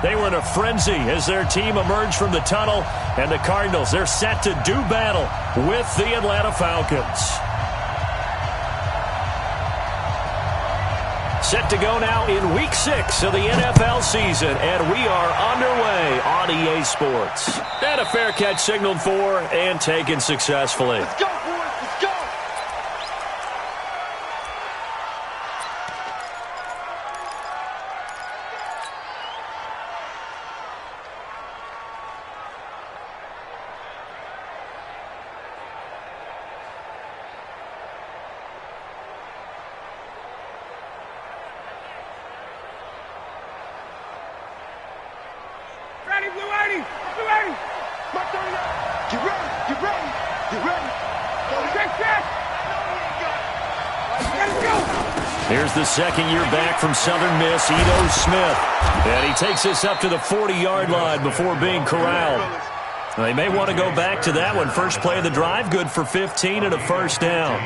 they were in a frenzy as their team emerged from the tunnel. And the Cardinals, they're set to do battle with the Atlanta Falcons. Set to go now in Week 6 of the NFL season, and we are underway on EA Sports. And a fair catch signaled for and taken successfully. Let's go, boys. Let's go. Ready, blue 80, blue 80. Mark 39. Get ready, get ready, get ready. Check. Let's go. Here's the second-year back from Southern Miss, Ito Smith. And he takes this up to the 40-yard line before being corralled. They may want to go back to that one. First play of the drive, good for 15 and a first down.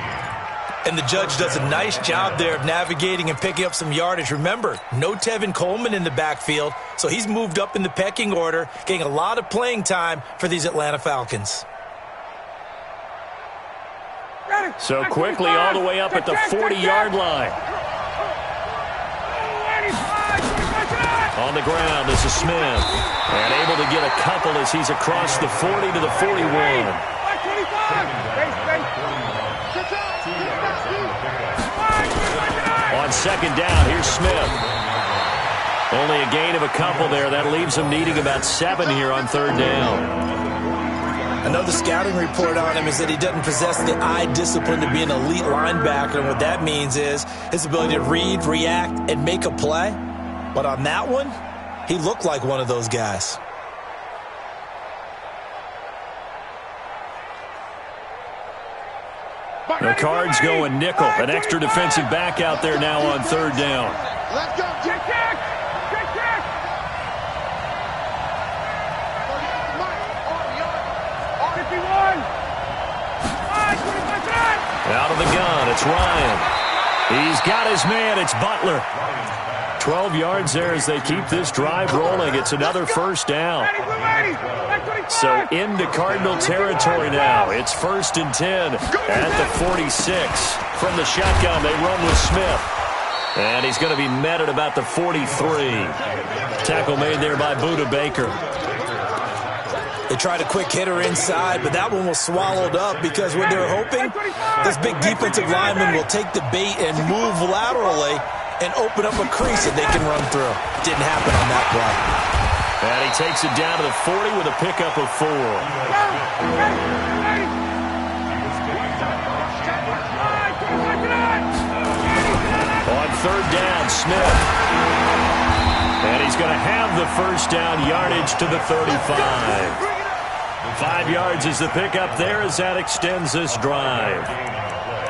And the judge does a nice job there of navigating and picking up some yardage. Remember, no Tevin Coleman in the backfield, so he's moved up in the pecking order, getting a lot of playing time for these Atlanta Falcons. So quickly all the way up at the 40-yard line. On the ground, this is Smith. And able to get a couple as he's across the 40 to the 41. On second down, here's Smith. Only a gain of a couple there. That leaves him needing about 7 here on third down. Another scouting report on him is that he doesn't possess the eye discipline to be an elite linebacker. And what that means is his ability to read, react, and make a play. But on that one, he looked like one of those guys. The Cards going nickel. An extra defensive back out there now on third down. Let's go. Check. 51. Out of the gun, it's Ryan. He's got his man, it's Butler. 12 yards there as they keep this drive rolling. It's another first down. So into Cardinal territory now. It's 1st and 10 at the 46. From the shotgun, they run with Smith. And he's going to be met at about the 43. Tackle made there by Budda Baker. They tried a quick hitter inside, but that one was swallowed up because what they're hoping, this big defensive lineman will take the bait and move laterally and open up a crease that they can run through. Didn't happen on that play. And he takes it down to the 40 with a pickup of 4. On third down, Smith. And he's going to have the first down yardage to the 35. 5 yards is the pickup there as that extends this drive.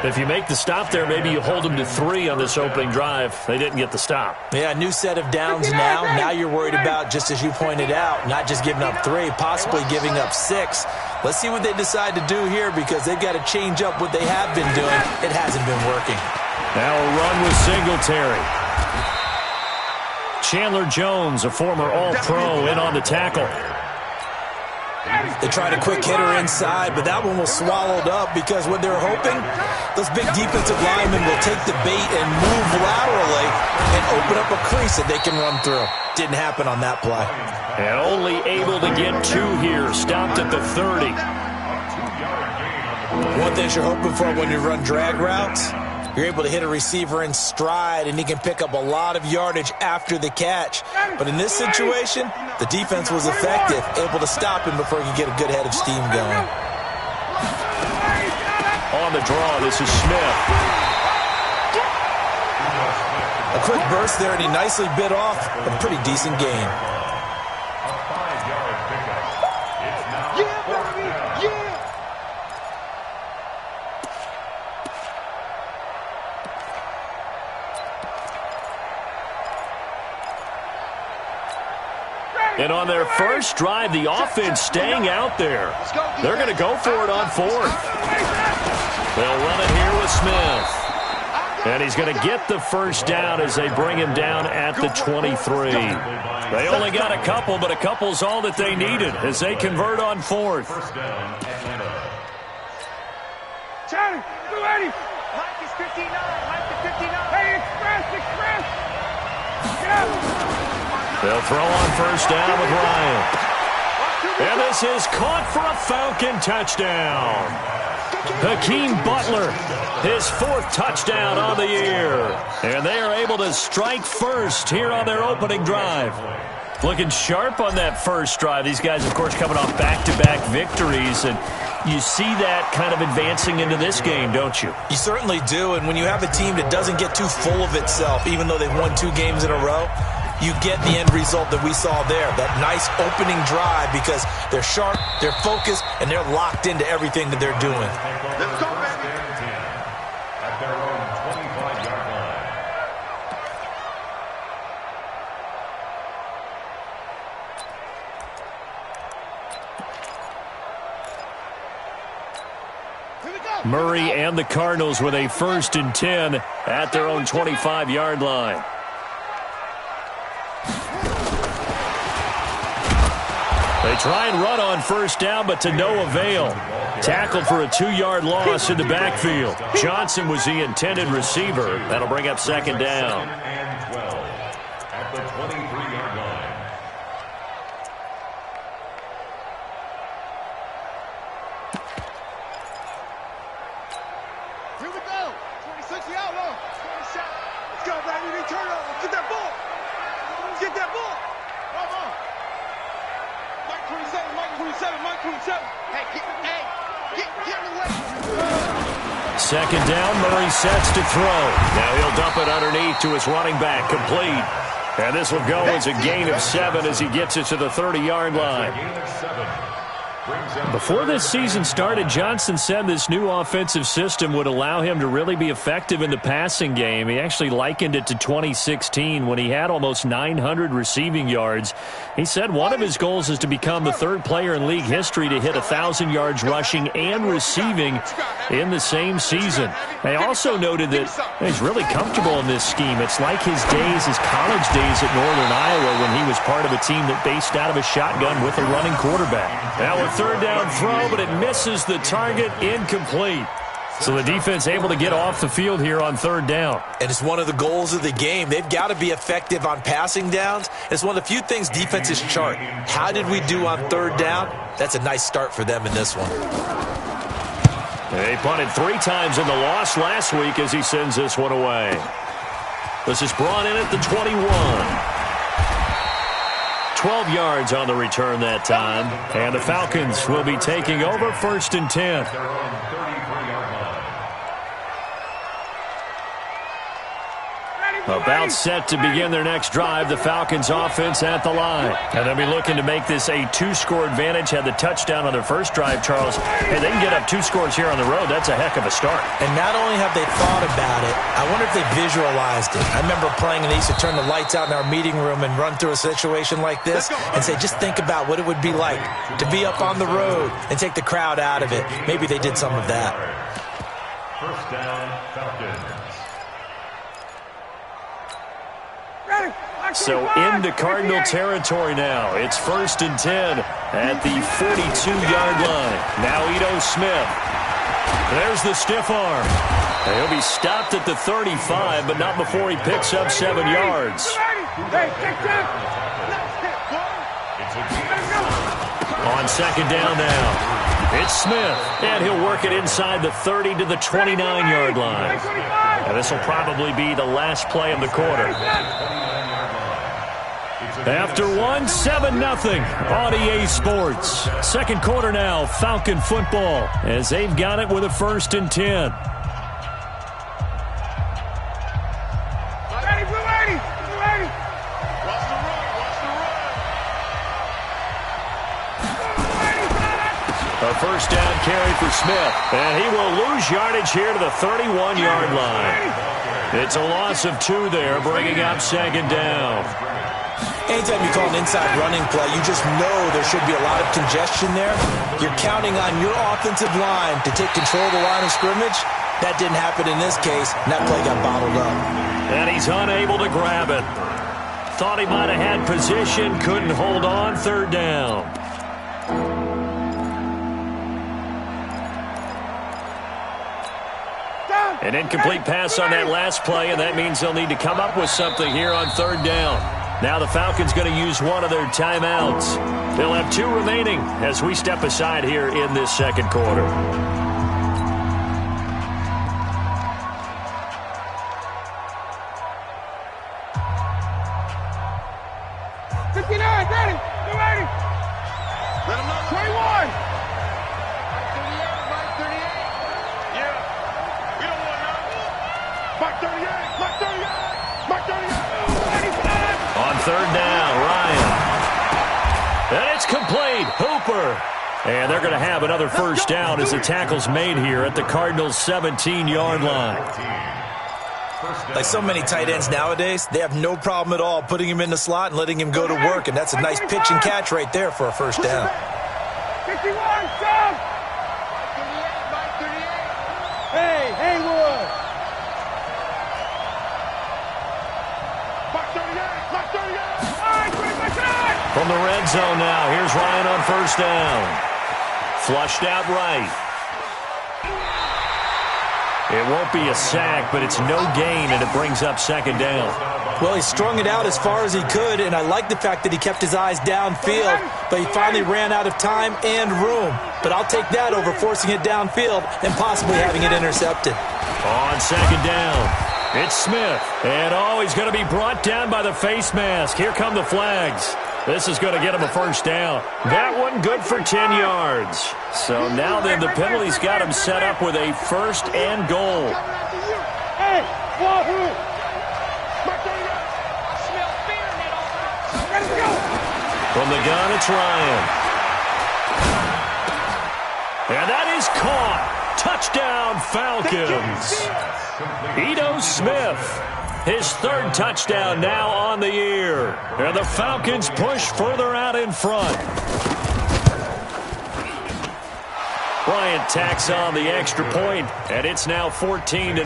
If you make the stop there, maybe you hold them to 3 on this opening drive. They didn't get the stop. Yeah, new set of downs now. Now you're worried about, just as you pointed out, not just giving up 3, possibly giving up 6. Let's see what they decide to do here because they've got to change up what they have been doing. It hasn't been working. Now a run with Singletary. Chandler Jones, a former All-Pro, in on the tackle. They tried a quick hitter inside, but that one was swallowed up because what they're hoping, those big defensive linemen will take the bait and move laterally and open up a crease that they can run through. Didn't happen on that play. And only able to get 2 here, stopped at the 30. One thing you're hoping for when you run drag routes, you're able to hit a receiver in stride, and he can pick up a lot of yardage after the catch. But in this situation, the defense was effective, able to stop him before he could get a good head of steam going. On the draw, this is Smith. A quick burst there, and he nicely bit off a pretty decent gain. And on their first drive, the offense staying out there. They're going to go for it on 4th. They'll run it here with Smith. And he's going to get the first down as they bring him down at the 23. They only got a couple, but a couple's all that they needed as they convert on fourth. Charlie, 280. Mike is 59. Mike is 59. Hey, express. Get out. They'll throw on first down with Ryan. And this is caught for a Falcon touchdown. Hakeem Butler, his fourth touchdown on the year. And they are able to strike first here on their opening drive. Looking sharp on that first drive. These guys, of course, coming off back-to-back victories. And you see that kind of advancing into this game, don't you? You certainly do. And when you have a team that doesn't get too full of itself, even though they've won 2 games in a row, you get the end result that we saw there, that nice opening drive, because they're sharp, they're focused, and they're locked into everything that they're doing. Let's go, baby. At their own 25-yard line. Here we go. Murray and the Cardinals with a 1st and 10 at their own 25-yard line. They try and run on first down, but to no avail. Tackled for a 2-yard loss in the backfield. Johnson was the intended receiver. That'll bring up 2nd down. And 12 at the 23-yard line. Here we go. 26 the outlaw. 27. Let's go, baby. We turn over. Get that ball. Get that ball. Come on. Mike 27. Mike 27. Mike 27. Hey, get him away. 2nd down, Murray sets to throw. Now he'll dump it underneath to his running back, complete. And this will go as a gain of 7 as he gets it to the 30-yard line. Gain of 7. Before this season started, Johnson said this new offensive system would allow him to really be effective in the passing game. He actually likened it to 2016 when he had almost 900 receiving yards. He said one of his goals is to become the 3rd player in league history to hit 1,000 yards rushing and receiving in the same season. They also noted that he's really comfortable in this scheme. It's like his college days at Northern Iowa when he was part of a team that based out of a shotgun with a running quarterback. Now a 3rd down throw, but it misses the target, incomplete. So the defense able to get off the field here on 3rd down. And it's one of the goals of the game. They've got to be effective on passing downs. It's one of the few things defenses chart. How did we do on 3rd down? That's a nice start for them in this one. They punted 3 times in the loss last week as he sends this one away. This is brought in at the 21. 12 yards on the return that time. And the Falcons will be taking over 1st and 10. Their own 33-yard line. About set to begin their next drive, the Falcons offense at the line. And they'll be looking to make this a 2-score advantage. Had the touchdown on their first drive, Charles. Hey, they can get up 2 scores here on the road. That's a heck of a start. And not only have they thought about it, I wonder if they visualized it. I remember playing and they used to turn the lights out in our meeting room and run through a situation like this and say, just think about what it would be like to be up on the road and take the crowd out of it. Maybe they did some of that. First down, Falcons. So into Cardinal territory now. It's 1st and 10 at the 42-yard line. Now Ito Smith. There's the stiff arm. And he'll be stopped at the 35, but not before he picks up 7 yards. On 2nd down now, it's Smith, and he'll work it inside the 30 to the 29-yard line. And this will probably be the last play of the quarter. After 7-0 on EA Sports. 2nd quarter now, Falcon football, as they've got it with a 1st and 10. A 1st down carry for Smith, and he will lose yardage here to the 31-yard line. It's a loss of 2 there, bringing up 2nd down. Anytime you call an inside running play, you just know there should be a lot of congestion there. You're counting on your offensive line to take control of the line of scrimmage. That didn't happen in this case, and that play got bottled up. And he's unable to grab it. thought he might have had position, couldn't hold on, third down. An incomplete pass on that last play, and that means they'll need to come up with something here on third down. Now the Falcons going to use one of their timeouts. They'll have 2 remaining as we step aside here in this second quarter. 59, ready, get ready. Let him know. 21. 38. Yeah. We don't want none. Mike 38. Mike 38. Mike 38. On third down, Ryan. And it's complete. Hooper. And they're going to have another first down as the tackle's made here at the Cardinals' 17-yard line. Like so many tight ends nowadays, they have no problem at all putting him in the slot and letting him go to work, and that's a nice pitch and catch right there for a first down. 51, Sam. Hey, Haywood. From the red zone now, here's Ryan on first down. Flushed out right. It won't be a sack, but it's no gain, and it brings up second down. Well, he strung it out as far as he could, and I like the fact that he kept his eyes downfield, but he finally ran out of time and room. But I'll take that over forcing it downfield and possibly having it intercepted. On second down, it's Smith. And, he's going to be brought down by the face mask. Here come the flags. This is going to get him a first down. That one good for 10 yards. So now then the penalty's got him set up with a first and goal. Hey, Wahoo. From the gun, it's Ryan. And that is caught. Touchdown, Falcons. Ito Smith. His third touchdown now on the year. And the Falcons push further out in front. Bryant tacks on the extra point, and it's now 14-0.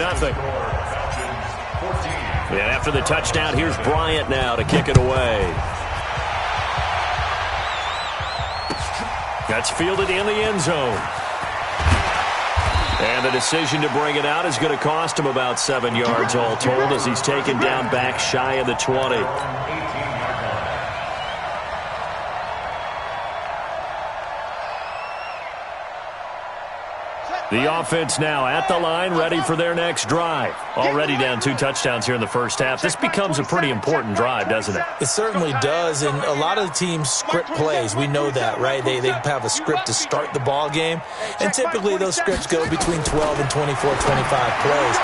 And after the touchdown, here's Bryant now to kick it away. That's fielded in the end zone. And the decision to bring it out is going to cost him about 7 yards all told as he's taken down back shy of the 20. The offense now at the line, ready for their next drive. Already down 2 touchdowns here in the first half. This becomes a pretty important drive, doesn't it? It certainly does, and a lot of the teams script plays. We know that, right? They have a script to start the ball game, and typically those scripts go between 12 and 24, 25 plays.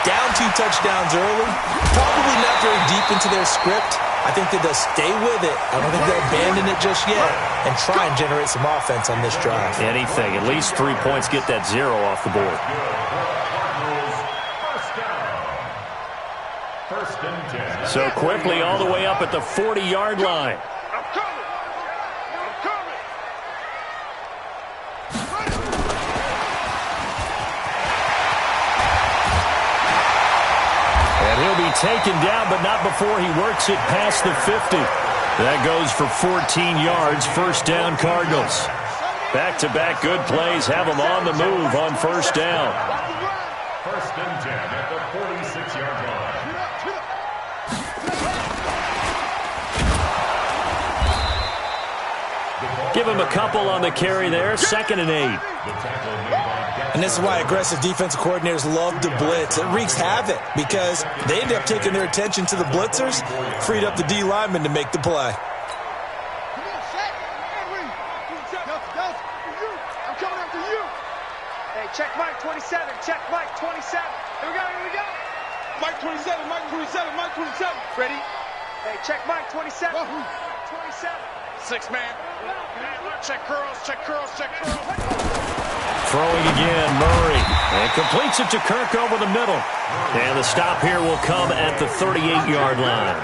Down 2 touchdowns early, probably not very deep into their script. I think that they'll stay with it. I don't think they'll abandon it just yet and try and generate some offense on this drive. Anything. At least 3 points, get that 0 off the board. First and 10. So quickly all the way up at the 40-yard line. I'm coming. I'm coming. And he'll be taken down, but not before he works it past the 50. That goes for 14 yards, first down Cardinals. Back-to-back good plays have them on the move on first down. First and 10 at the 46-yard line. Give him a couple on the carry there, 2nd and 8. And this is why aggressive defensive coordinators love to blitz. It wreaks havoc because they end up taking their attention to the blitzers, freed up the D lineman to make the play. I'm coming after you. Hey, check Mike 27. Check Mike 27. Here we go. Here we go. Mike 27. Mike 27. Mike 27. Ready? Hey, check Mike 27. 27. 6 man. Check curls. Check curls. Check curls. Throwing again, Murray. And completes it to Kirk over the middle. And the stop here will come at the 38-yard line.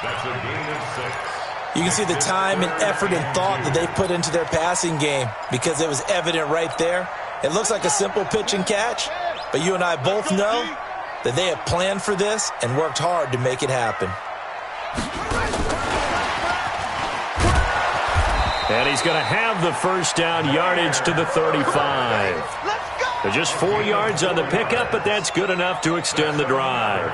That's a gain of 6. You can see the time and effort and thought that they put into their passing game because it was evident right there. It looks like a simple pitch and catch, but you and I both know that they have planned for this and worked hard to make it happen. And he's going to have the first down, yardage to the 35. They're just 4 yards on the pickup, but that's good enough to extend the drive.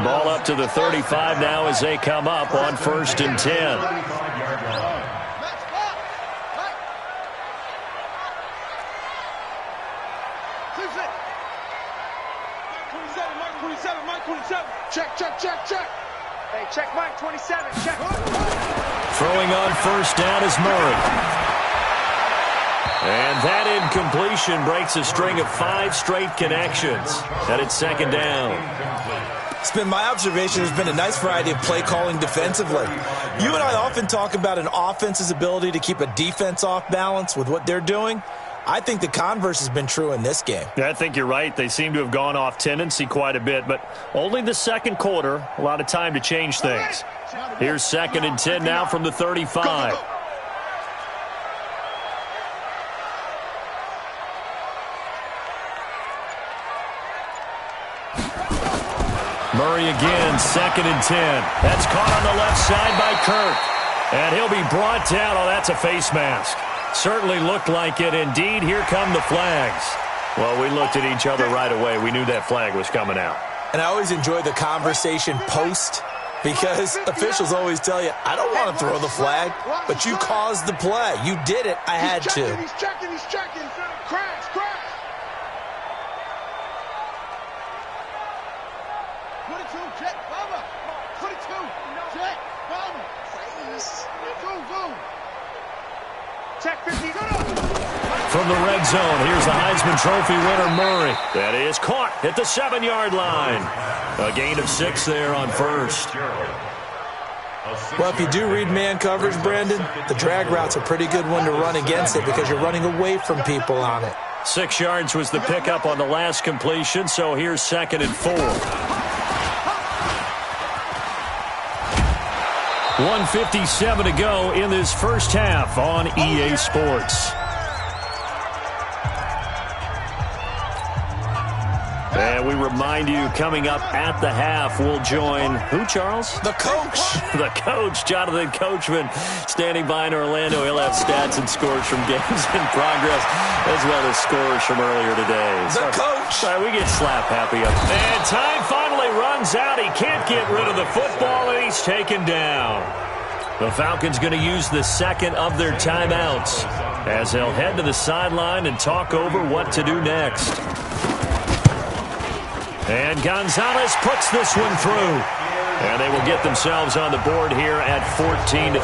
Ball up to the 35 now as they come up on 1st and 10. Check. Hey, check Mike 27. Check. Throwing on 1st down is Murray. And that incompletion breaks a string of 5 straight connections. And it's 2nd down. It's been my observation there's been a nice variety of play calling defensively. You and I often talk about an offense's ability to keep a defense off balance with what they're doing. I think the converse has been true in this game. Yeah, I think you're right. They seem to have gone off tendency quite a bit, but only the 2nd quarter, a lot of time to change things. Here's 2nd and 10 now from the 35. Murray again, 2nd and 10. That's caught on the left side by Kirk. And he'll be brought down. Oh, that's a face mask. Certainly looked like it. Indeed, here come the flags. Well, we looked at each other right away. We knew that flag was coming out. And I always enjoy the conversation post because officials always tell you, I don't want to throw the flag, but you caused the play. You did it. I had to. He's checking. Crash. 22, check, Bubba. 22, check, Bubba. Boom. Check 50. From the red zone, here's the Heisman Trophy winner, Murray. That is caught at the 7-yard line. A gain of 6 there on 1st. Well, if you do read man coverage, Brandon, the drag route's a pretty good one to run against it because you're running away from people on it. 6 yards was the pickup on the last completion, so here's 2nd and 4. 1:57 to go in this first half on EA Sports. And we remind you, coming up at the half, we'll join who, Charles? The coach. The coach, Jonathan Coachman, standing by in Orlando. He'll have stats and scores from games in progress, as well as scores from earlier today. The coach. Sorry, we get slap happy up. And time finally runs out. He can't get rid of the football, and he's taken down. The Falcons going to use the 2nd of their timeouts as they'll head to the sideline and talk over what to do next. And Gonzalez puts this one through. And they will get themselves on the board here at 14-3.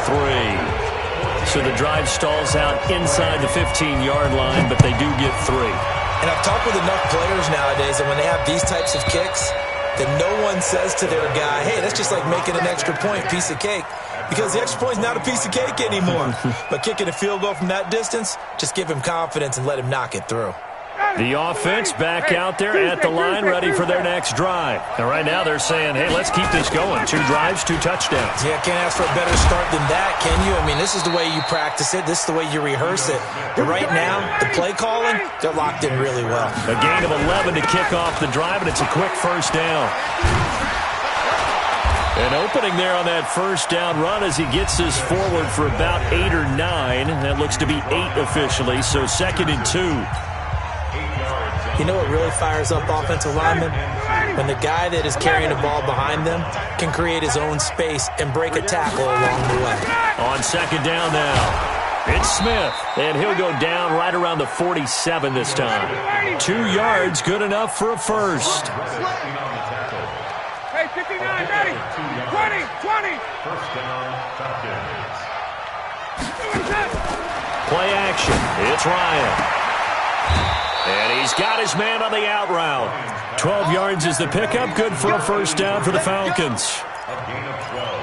So the drive stalls out inside the 15-yard line, but they do get 3. And I've talked with enough players nowadays that when they have these types of kicks, that no one says to their guy, hey, that's just like making an extra point, piece of cake. Because the extra point is not a piece of cake anymore. But kicking a field goal from that distance, just give him confidence and let him knock it through. The offense back out there at the line, ready for their next drive. And right now they're saying, hey, let's keep this going. 2 drives, 2 touchdowns. Yeah, can't ask for a better start than that, can you? I mean, this is the way you practice it. This is the way you rehearse it. But right now, the play calling, they're locked in really well. A gain of 11 to kick off the drive, and it's a quick first down. An opening there on that first down run as he gets this forward for about 8 or 9. That looks to be 8 officially, so 2nd and 2. You know what really fires up offensive linemen? When the guy that is carrying the ball behind them can create his own space and break a tackle along the way. On 2nd down now, it's Smith, and he'll go down right around the 47 this time. 2 yards, good enough for a first. Hey, 59, ready. 20. First down, Falcons. Play action. It's Ryan. And he's got his man on the out route. 12 yards is the pickup. Good for a first down for the Falcons. A gain of 12.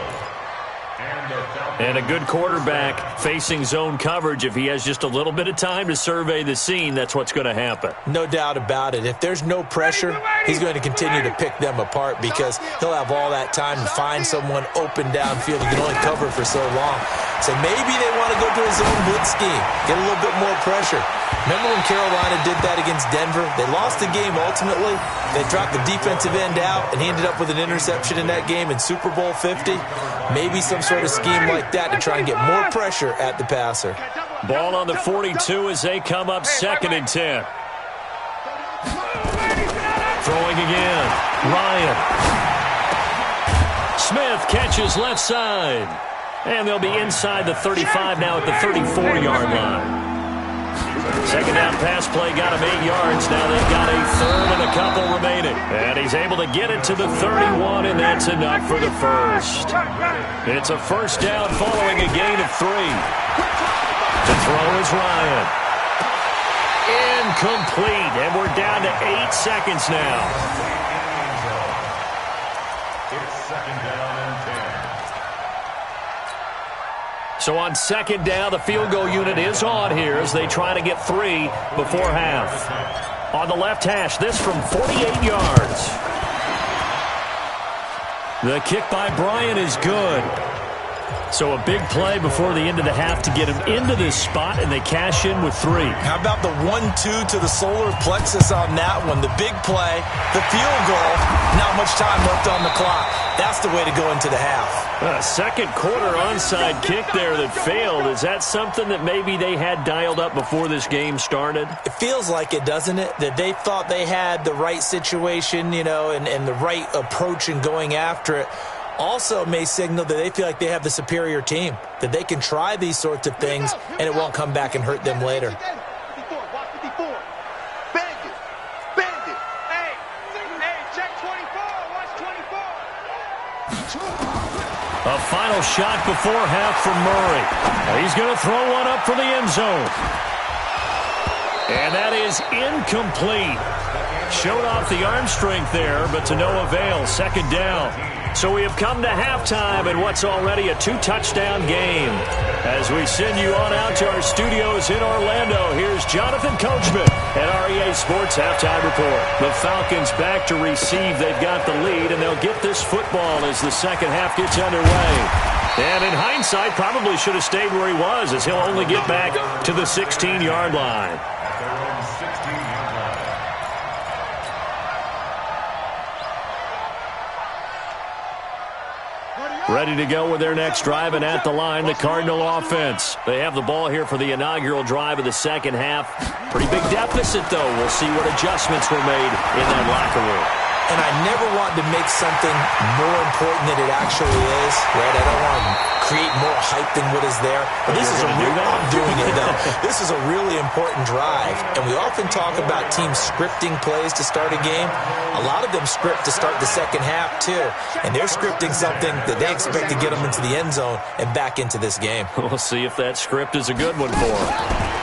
And a good quarterback facing zone coverage. If he has just a little bit of time to survey the scene, that's what's going to happen. No doubt about it. If there's no pressure, he's going to continue to pick them apart because he'll have all that time to find someone open downfield. He can only cover for so long. So maybe they want to go to a zone blitz scheme, get a little bit more pressure. Remember when Carolina did that against Denver? They lost the game ultimately. They dropped the defensive end out, and he ended up with an interception in that game in Super Bowl 50. Maybe some sort of scheme like that to try and get more pressure at the passer. Ball on the 42 as they come up 2nd and 10. Throwing again. Ryan. Smith catches left side. And they'll be inside the 35 now at the 34-yard line. Second down pass play got him 8 yards. Now they've got a third and a couple remaining. And he's able to get it to the 31, and that's enough for the first. It's a first down following a gain of 3. To throw is Ryan. Incomplete, and we're down to 8 seconds now. It's 2nd down and 10. So on 2nd down, the field goal unit is on here as they try to get 3 before half. On the left hash, this from 48 yards. The kick by Bryant is good. So a big play before the end of the half to get him into this spot, and they cash in with 3. How about the 1-2 to the solar plexus on that one? The big play, the field goal, not much time left on the clock. That's the way to go into the half. Second quarter onside kick there that failed. Is that something that maybe they had dialed up before this game started? It feels like it, doesn't it? That they thought they had the right situation, and the right approach in going after it. Also may signal that they feel like they have the superior team, that they can try these sorts of things and it won't come back and hurt them later. 54, watch 54. Bend it. Hey, check 24, watch 24. A final shot before half from Murray. He's going to throw one up for the end zone. And that is incomplete. Showed off the arm strength there, but to no avail. 2nd down. So we have come to halftime in what's already a 2-touchdown game. As we send you on out to our studios in Orlando, here's Jonathan Coachman at REA Sports Halftime Report. The Falcons back to receive. They've got the lead, and they'll get this football as the second half gets underway. And in hindsight, probably should have stayed where he was, as he'll only get back to the 16-yard line. Ready to go with their next drive, and at the line, the Cardinal offense. They have the ball here for the inaugural drive of the second half. Pretty big deficit, though. We'll see what adjustments were made in that locker room. And I never want to make something more important than it actually is, right? I don't want to create more hype than what is there. But this is I'm doing it, though. This is a really important drive. And we often talk about teams scripting plays to start a game. A lot of them script to start the second half, too. And they're scripting something that they expect to get them into the end zone and back into this game. We'll see if that script is a good one for them.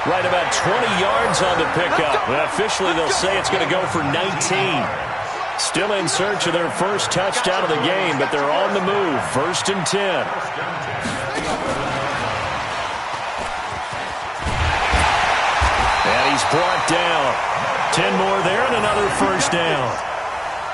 Right about 20 yards on the pickup. Officially, they'll say it's going to go for 19. Still in search of their first touchdown of the game, but they're on the move. 1st and 10. And he's brought down. 10 more there and another first down.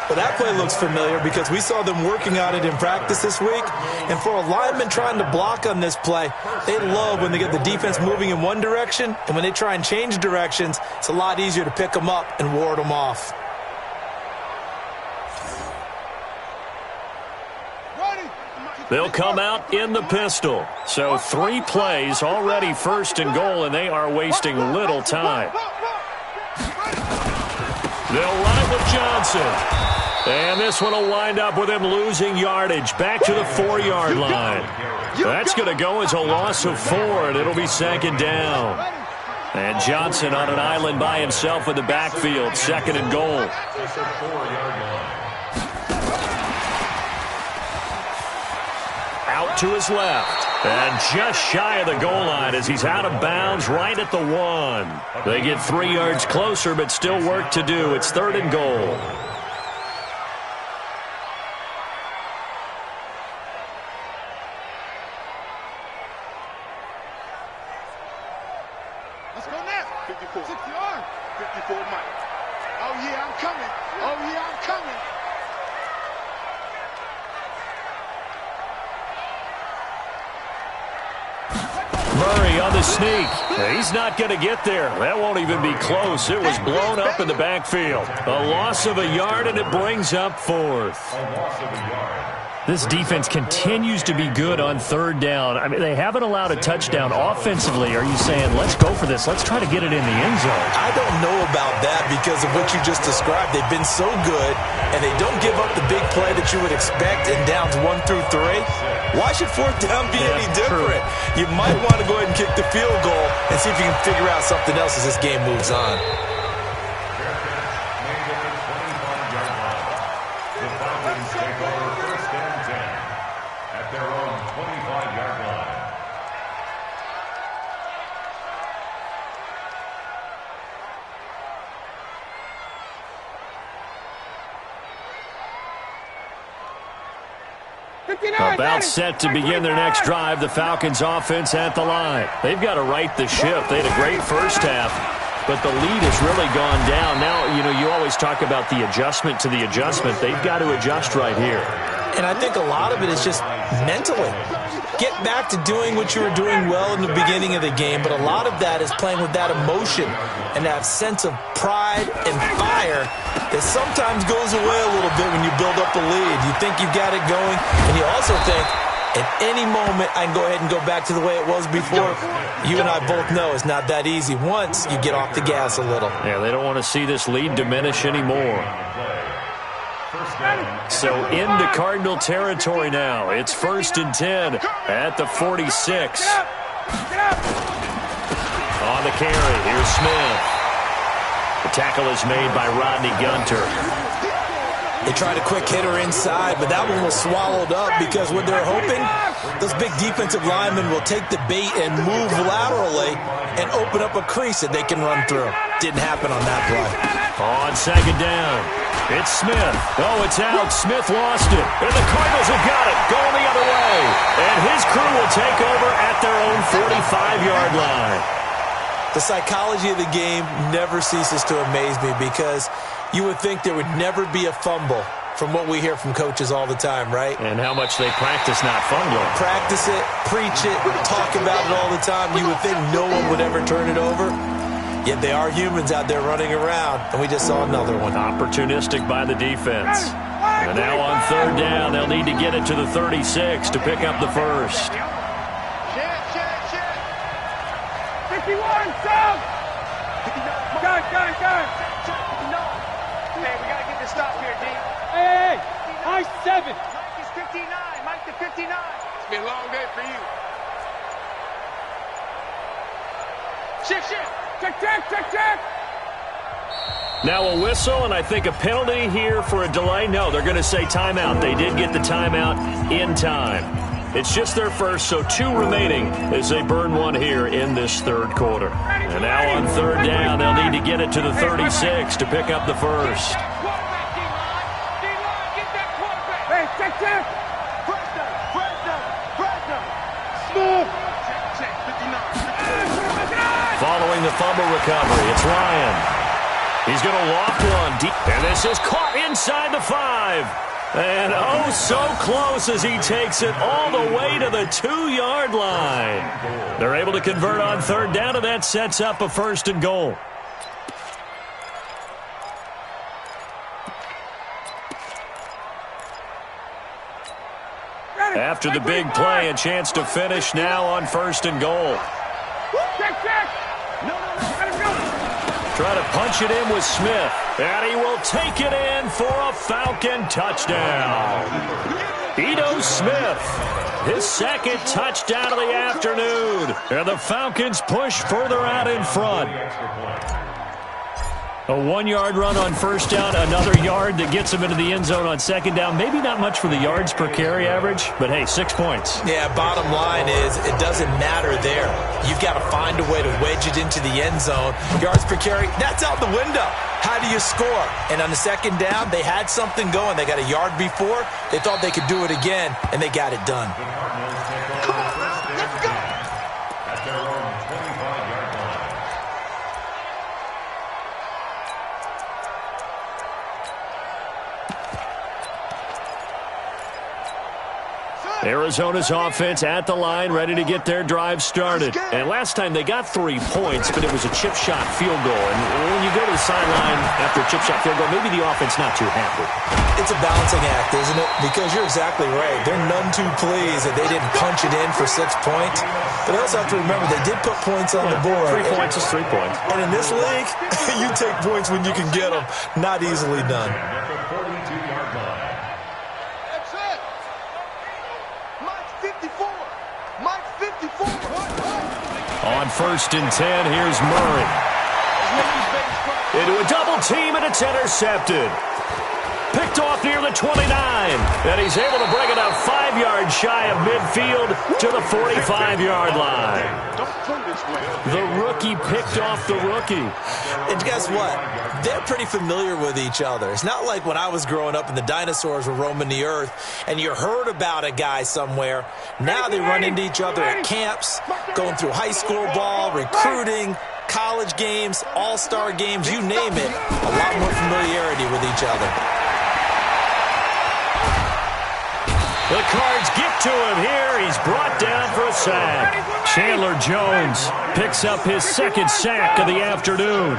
Well, that play looks familiar because we saw them working on it in practice this week. And for a lineman trying to block on this play, they love when they get the defense moving in one direction. And when they try and change directions, it's a lot easier to pick them up and ward them off. They'll come out in the pistol. So 3 plays already 1st and goal, and they are wasting little time. They'll run it with Johnson. And this one will wind up with him losing yardage back to the 4-yard line. That's going to go as a loss of 4, and it'll be 2nd down. And Johnson on an island by himself in the backfield, 2nd and goal. Out to his left. And just shy of the goal line as he's out of bounds right at the 1. They get 3 yards closer, but still work to do. It's 3rd and goal. the sneak. He's not going to get there. That won't even be close. It was blown up in the backfield. A loss of a yard, and it brings up fourth. A loss of a yard. This defense continues to be good on third down. I mean, they haven't allowed a touchdown offensively. Are you saying, let's go for this? Let's try to get it in the end zone. I don't know about that because of what you just described. They've been so good, and they don't give up the big play that you would expect in downs 1 through 3. Why should fourth down be any different? True. You might want to go ahead and kick the field goal and see if you can figure out something else as this game moves on. About set to begin their next drive, the Falcons offense at the line. They've got to right the ship. They had a great first half, but the lead has really gone down. Now, you always talk about the adjustment to the adjustment. They've got to adjust right here. And I think a lot of it is just mentally. Get back to doing what you were doing well in the beginning of the game, but a lot of that is playing with that emotion and that sense of pride and fire that sometimes goes away a little bit when you build up a lead. You think you've got it going, and you also think at any moment I can go ahead and go back to the way it was before. You and I both know it's not that easy once you get off the gas a little. Yeah, they don't want to see this lead diminish anymore. So into Cardinal territory now. It's 1st and 10 at the 46. On the carry, here's Smith. The tackle is made by Rodney Gunter. They tried a quick hitter inside, but that one was swallowed up because what they're hoping, those big defensive linemen will take the bait and move laterally and open up a crease that they can run through. Didn't happen on that play. On second down, it's Smith. Oh, it's out. Smith lost it. And the Cardinals have got it. Going the other way. And his crew will take over at their own 45-yard line. The psychology of the game never ceases to amaze me because you would think there would never be a fumble from what we hear from coaches all the time, right? And how much they practice not fumbling. Practice it, preach it, talk about it all the time. You would think no one would ever turn it over. Yet they are humans out there running around, and we just saw another one. Opportunistic by the defense. And now on third down, they'll need to get it to the 36 to pick up the first. 51, South! Got it. Hey, we got to get the stop here, D. Hey, I-7. Mike is 59. Mike to 59. It's been a long day for you. Shift. Check. Now a whistle, and I think a penalty here for a delay. No, they're going to say timeout. They did get the timeout in time. It's just their first, so 2 remaining as they burn one here in this third quarter. And now on third down, they'll need to get it to the 36 to pick up the first. Hey, check. Smooth. Following the fumble recovery, it's Ryan. He's going to loft one deep, and this is caught inside the 5. And oh, so close as he takes it all the way to the 2-yard line. They're able to convert on third down, and that sets up a 1st and goal. After the big play, a chance to finish now on 1st and goal. Check. No. Let him go. Try to punch it in with Smith. And he will take it in for a Falcon touchdown. Ito Smith, his 2nd touchdown of the afternoon. And the Falcons push further out in front. A 1-yard run on first down, another yard that gets him into the end zone on second down. Maybe not much for the yards per carry average, but hey, 6 points. Yeah, bottom line is it doesn't matter there. You've got to find a way to wedge it into the end zone. Yards per carry, that's out the window. How do you score? And on the second down, they had something going. They got a yard before. They thought they could do it again, and they got it done. Arizona's offense at the line, ready to get their drive started. And last time they got 3 points, but it was a chip shot field goal. And when you go to the sideline after a chip shot field goal, maybe the offense not too happy. It's a balancing act, isn't it? Because you're exactly right. They're none too pleased that they didn't punch it in for 6 points. But I also have to remember they did put points on the board. 3 points is 3 points. And in this league, you take points when you can get them. Not easily done. On 1st and 10, here's Murray. Into a double team, and it's intercepted. Picked off near the 29, and he's able to bring it up 5 yards shy of midfield to the 45-yard line. The rookie picked off the rookie. And guess what? They're pretty familiar with each other. It's not like when I was growing up and the dinosaurs were roaming the earth and you heard about a guy somewhere. Now they run into each other at camps, going through high school ball, recruiting, college games, all-star games, you name it. A lot more familiarity with each other. The Cards get to him here. He's brought down for a sack. Chandler Jones picks up his 2nd sack of the afternoon.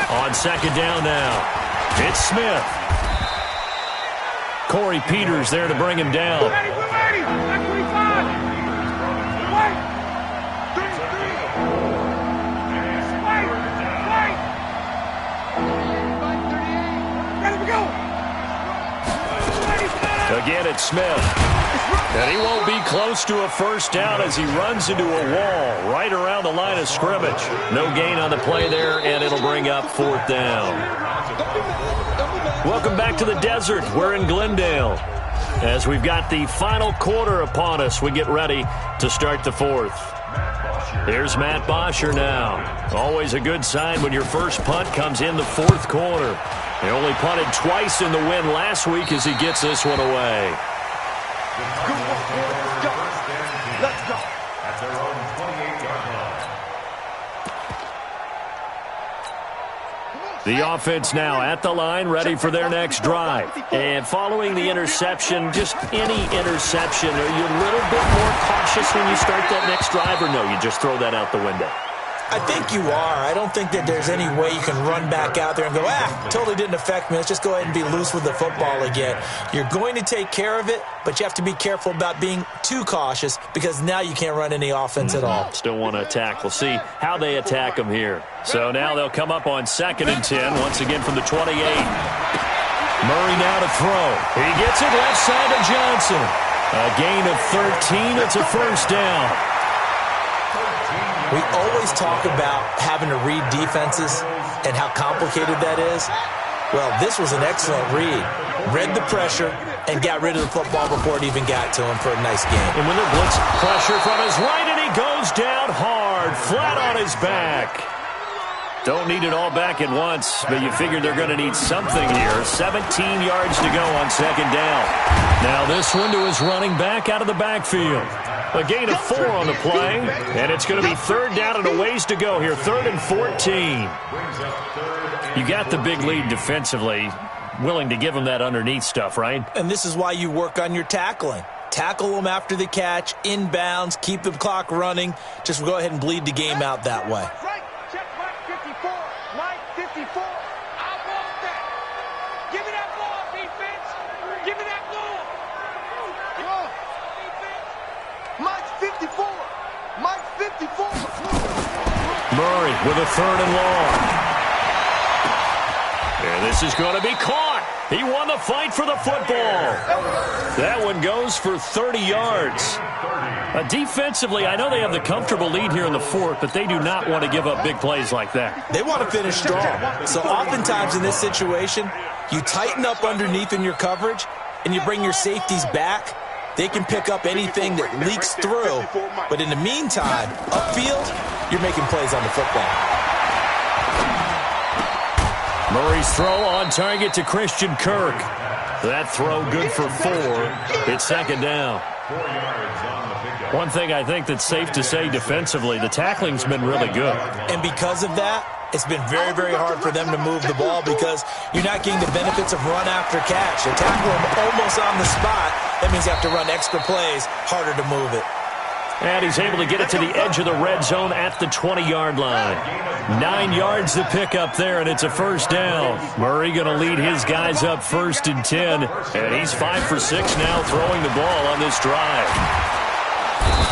On 2nd down now, it's Smith. Corey Peters there to bring him down. Again, it's Smith. And he won't be close to a 1st down as he runs into a wall right around the line of scrimmage. No gain on the play there, and it'll bring up 4th down. Welcome back to the desert. We're in Glendale. As we've got the final quarter upon us, we get ready to start the 4th. Here's Matt Bosher now. Always a good sign when your first punt comes in the 4th quarter. He only punted twice in the win last week as he gets this one away. Let's go. At their own 28-yard line. The offense now at the line, ready for their next drive. And following the interception, just any interception, are you a little bit more cautious when you start that next drive, or no, you just throw that out the window? I think you are. I don't think that there's any way you can run back out there and go, totally didn't affect me. Let's just go ahead and be loose with the football again. You're going to take care of it, but you have to be careful about being too cautious because now you can't run any offense at all. Still want to attack. We'll see how they attack them here. So now they'll come up on 2nd and 10, once again from the 28. Murray now to throw. He gets it left side to Johnson. A gain of 13. It's a 1st down. We always talk about having to read defenses and how complicated that is. Well, this was an excellent read. Read the pressure and got rid of the football before it even got to him for a nice game. And when the blitz pressure from his right, and he goes down hard, flat on his back. Don't need it all back at once, but you figure they're going to need something here. 17 yards to go on 2nd down. Now this one to his running back out of the backfield. A gain of 4 on the play, and it's going to be 3rd down and a ways to go here. 3rd and 14. You got the big lead defensively. Willing to give them that underneath stuff, right? And this is why you work on your tackling. Tackle them after the catch, inbounds, keep the clock running. Just go ahead and bleed the game out that way. Check Mike 54. Mike 54. I want that. Give me that ball, defense. Give me that ball. Mike 54. Mike 54. Murray with a 3rd and long. And this is going to be caught. He won the fight for the football. That one goes for 30 yards. Defensively, I know they have the comfortable lead here in the 4th, but they do not want to give up big plays like that. They want to finish strong. So oftentimes in this situation, you tighten up underneath in your coverage, and you bring your safeties back. They can pick up anything that leaks through. But in the meantime, upfield, you're making plays on the football. Murray's throw on target to Christian Kirk. That throw good for 4. It's 2nd down. 4 yards on the pickup. One thing I think that's safe to say defensively, the tackling's been really good. And because of that, it's been very, very hard for them to move the ball because you're not getting the benefits of run after catch. They tackle them almost on the spot. That means you have to run extra plays, harder to move it. And he's able to get it to the edge of the red zone at the 20-yard line. 9 yards to pick up there, and it's a first down. Murray going to lead his guys up 1st and 10, and he's 5 for 6 now throwing the ball on this drive.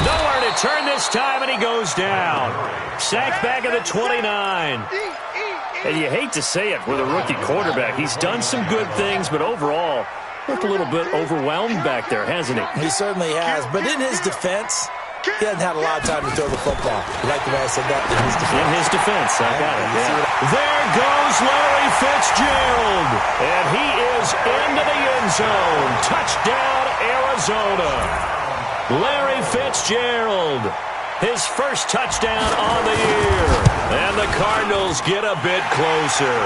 Nowhere to turn this time, and he goes down. Sacked back at the 29. And you hate to say it with a rookie quarterback. He's done some good things, but overall, looked a little bit overwhelmed back there, hasn't he? He certainly has, but in his defense, he hasn't had a lot of time to throw the football. You like the way I said that? In his defense. In his defense, I got it. Yeah. There goes Larry Fitzgerald. And he is into the end zone. Touchdown, Arizona. Larry Fitzgerald. His first touchdown on the year. And the Cardinals get a bit closer.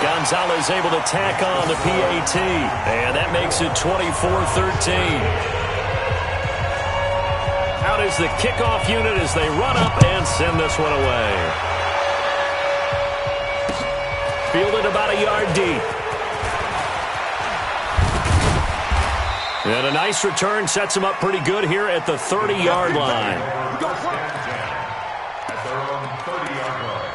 Gonzalez able to tack on the PAT. And that makes it 24-13. Out is the kickoff unit as they run up and send this one away. Fielded about a yard deep. And a nice return sets him up pretty good here at the 30-yard line. At their own 30-yard line.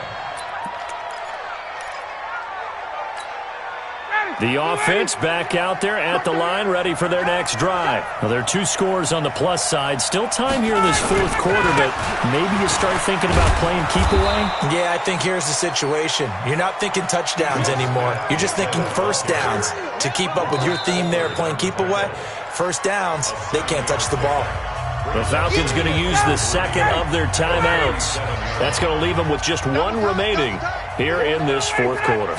The offense back out there at the line, ready for their next drive. Now, there are 2 scores on the plus side. Still time here in this 4th quarter, but maybe you start thinking about playing keep away? Yeah, I think here's the situation. You're not thinking touchdowns anymore. You're just thinking first downs. To keep up with your theme there, playing keep away, first downs, they can't touch the ball. The Falcons going to use the second of their timeouts. That's going to leave them with just 1 remaining here in this 4th quarter.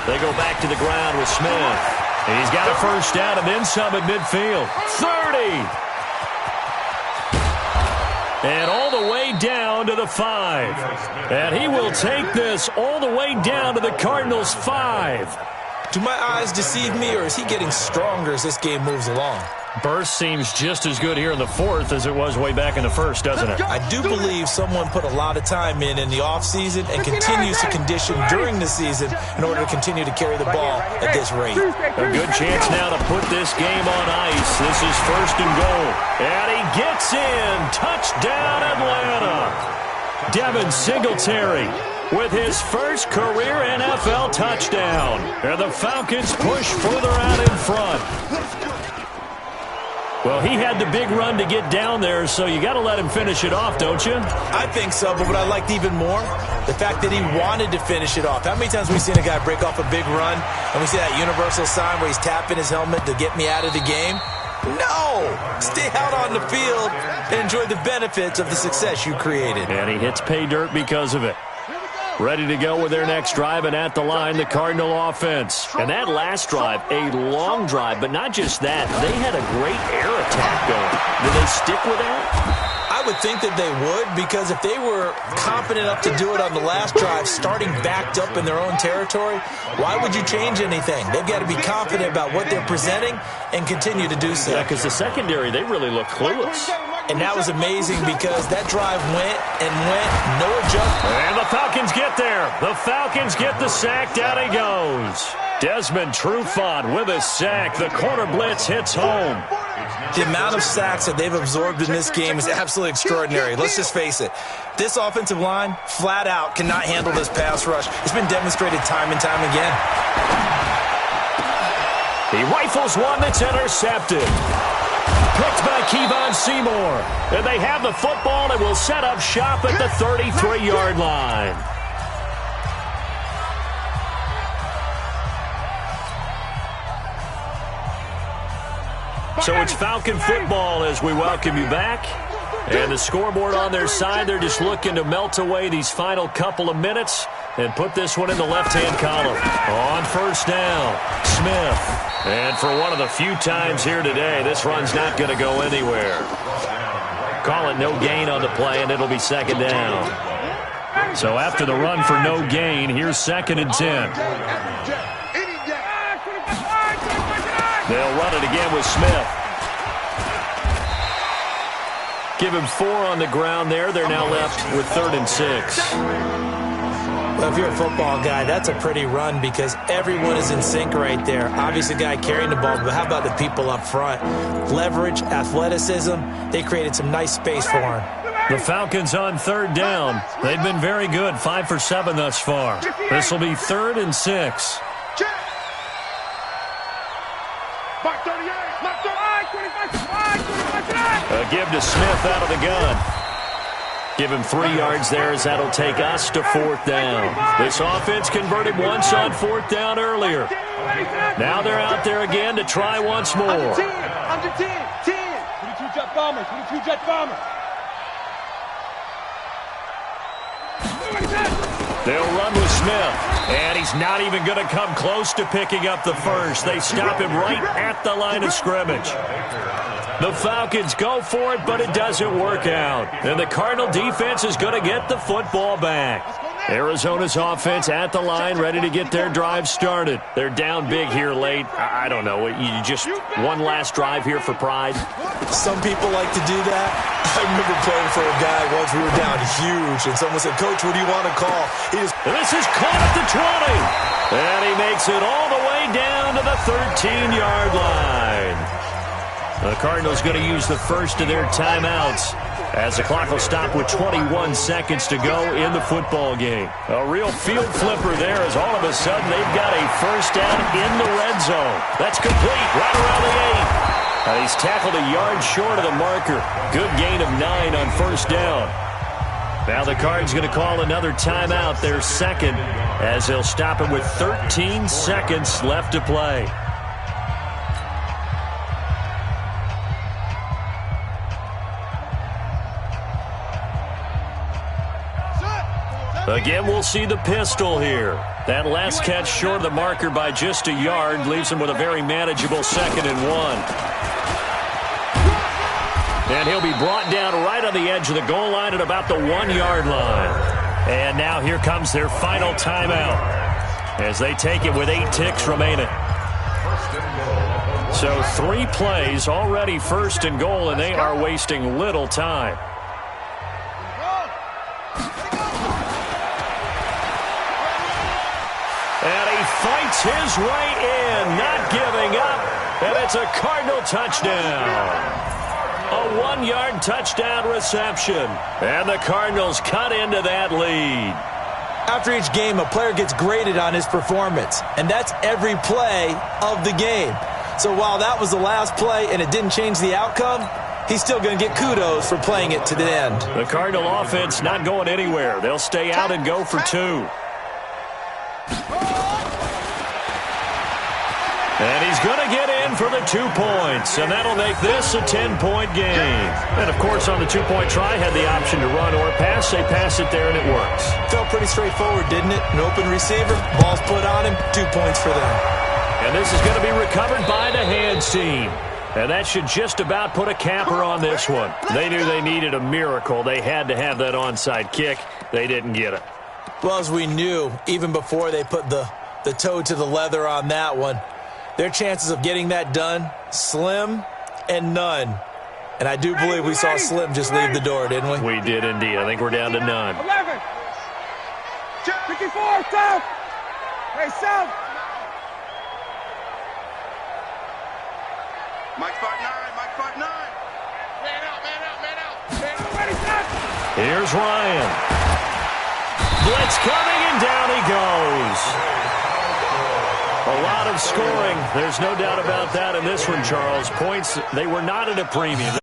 They go back to the ground with Smith. He's got a first down and then some at midfield. 30. And all the way down to the 5. And he will take this all the way down to the Cardinals' 5. Do my eyes deceive me, or is he getting stronger as this game moves along? Burst seems just as good here in the 4th as it was way back in the 1st, doesn't it? I do believe someone put a lot of time in the offseason and continues to condition during the season in order to continue to carry the ball at this rate. A good chance now to put this game on ice. This is 1st and goal. And he gets in. Touchdown, Atlanta. Devin Singletary with his first career NFL touchdown. And the Falcons push further out in front. Well, he had the big run to get down there, so you got to let him finish it off, don't you? I think so, but what I liked even more, the fact that he wanted to finish it off. How many times have we seen a guy break off a big run, and we see that universal sign where he's tapping his helmet to get me out of the game? No! Stay out on the field and enjoy the benefits of the success you created. And he hits pay dirt because of it. Ready to go with their next drive, and at the line, the Cardinal offense. And that last drive, a long drive, but not just that. They had a great air attack going. Did they stick with that? I would think that they would, because if they were confident enough to do it on the last drive, starting backed up in their own territory, why would you change anything? They've got to be confident about what they're presenting and continue to do so. Yeah, because the secondary, they really look clueless. And that was amazing because that drive went and went, no adjustment. And the Falcons get there. The Falcons get the sack. Down he goes. Desmond Trufant with a sack. The corner blitz hits home. The amount of sacks that they've absorbed in this game is absolutely extraordinary. Let's just face it. This offensive line, flat out, cannot handle this pass rush. It's been demonstrated time and time again. He rifles one that's intercepted. Picked by Kevon Seymour. And they have the football and will set up shop at the 33-yard line. So it's Falcon football as we welcome you back. And the scoreboard on their side, they're just looking to melt away these final couple of minutes and put this one in the left-hand column. On first down, Smith. And for one of the few times here today, this run's not going to go anywhere. Call it no gain on the play, and it'll be second down. So after the run for no gain, here's 2nd and 10. They'll run it again with Smith. Give him 4 on the ground there. They're now left with 3rd and 6. Well, if you're a football guy, that's a pretty run because everyone is in sync right there. Obviously, the guy carrying the ball, but how about the people up front? Leverage, athleticism, they created some nice space for him. The Falcons on 3rd down. They've been very good, 5 for 7 thus far. This will be 3rd and 6. Mark 38, Mark 25, A give to Smith out of the gun. Give him 3 yards there as that'll take us to 4th down. This offense converted once on 4th down earlier. Now they're out there again to try once more. Under 10, 10. 22 jet bombers, 22 jet bombers. They'll run with Smith, and he's not even going to come close to picking up the first. They stop him right at the line of scrimmage. The Falcons go for it, but it doesn't work out. And the Cardinal defense is going to get the football back. Arizona's offense at the line, ready to get their drive started. They're down big here late. I don't know. You just one last drive here for pride? Some people like to do that. I remember playing for a guy once we were down huge, and someone said, "Coach, what do you want to call?" This is caught at the 20. And he makes it all the way down to the 13-yard line. The Cardinals going to use the first of their timeouts as the clock will stop with 21 seconds to go in the football game. A real field flipper there as all of a sudden they've got a first down in the red zone. That's complete right around the 8. He's tackled a yard short of the marker. Good gain of 9 on first down. Now the Cards going to call another timeout, their second, as they'll stop him with 13 seconds left to play. Again, we'll see the pistol here. That last catch short of the marker by just a yard leaves him with a very manageable 2nd and 1. And he'll be brought down right on the edge of the goal line at about the 1-yard line. And now here comes their final timeout as they take it with 8 ticks remaining. So 3 plays, already 1st and goal, and they are wasting little time. And he fights his way in, not giving up, and it's a Cardinal touchdown. A 1-yard touchdown reception, and the Cardinals cut into that lead. After each game, a player gets graded on his performance, and that's every play of the game. So while that was the last play and it didn't change the outcome, he's still going to get kudos for playing it to the end. The Cardinal offense not going anywhere. They'll stay out and go for 2. And he's going to get in for the 2 points, and that'll make this a 10-point game. And, of course, on the 2-point try, had the option to run or pass. They pass it there, and it works. Felt pretty straightforward, didn't it? An open receiver, ball's put on him, 2 points for them. And this is going to be recovered by the hands team. And that should just about put a capper on this one. They knew they needed a miracle. They had to have that onside kick. They didn't get it. Well, as we knew, even before they put the toe to the leather on that one, their chances of getting that done, slim and none. And I do believe we saw Slim just leave the door, didn't we? We did indeed. I think we're down to none. 11. 54, south. Hey, south. Mike 5'9", Mike 5'9". Man out, man out, man out. Man, ready, south. Here's Ryan. Blitz coming, and down he goes. A lot of scoring. There's no doubt about that in this one, Charles. Points, they were not at a premium.